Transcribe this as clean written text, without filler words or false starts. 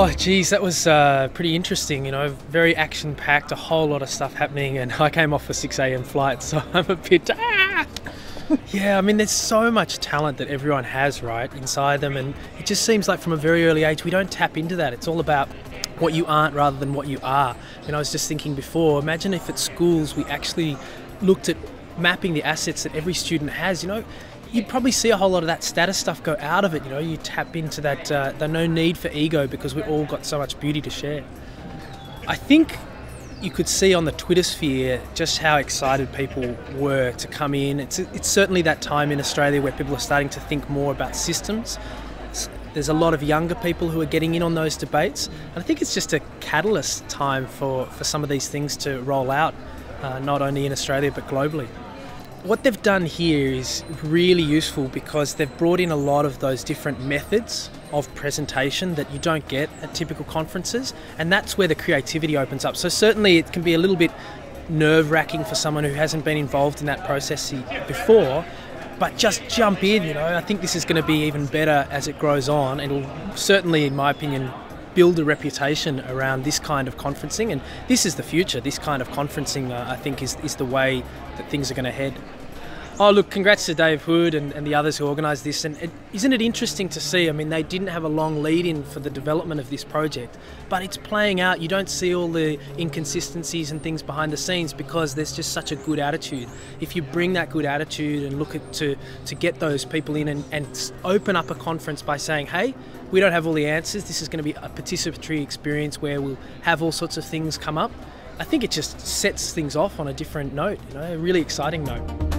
Oh, geez, that was pretty interesting. Very action-packed, a whole lot of stuff happening, and I came off a 6 a.m. flight, so I'm a bit. Yeah, I mean, there's so much talent that everyone has, right, inside them, and it just seems like from a very early age we don't tap into that. It's all about what you aren't rather than what you are. And I was just thinking before, imagine if at schools we actually looked at mapping the assets that every student has. You'd probably see a whole lot of that status stuff go out of it. You tap into that, the no need for ego because we've all got so much beauty to share. I think you could see on the Twitter sphere just how excited people were to come in. It's certainly that time in Australia where people are starting to think more about systems. There's a lot of younger people who are getting in on those debates. And I think it's just a catalyst time for some of these things to roll out, not only in Australia but globally. What they've done here is really useful because they've brought in a lot of those different methods of presentation that you don't get at typical conferences, and that's where the creativity opens up. So certainly it can be a little bit nerve-wracking for someone who hasn't been involved in that process before, but just jump in. I think this is going to be even better as it grows on. It'll certainly, in my opinion, build a reputation around this kind of conferencing, and this is the future. This kind of conferencing, I think, is the way that things are going to head. Oh, look, congrats to Dave Hood and the others who organised this. And isn't it interesting to see? I mean, they didn't have a long lead-in for the development of this project, but it's playing out. You don't see all the inconsistencies and things behind the scenes because there's just such a good attitude. If you bring that good attitude and look at to get those people in and open up a conference by saying, hey, we don't have all the answers. This is going to be a participatory experience where we'll have all sorts of things come up. I think it just sets things off on a different note, a really exciting note.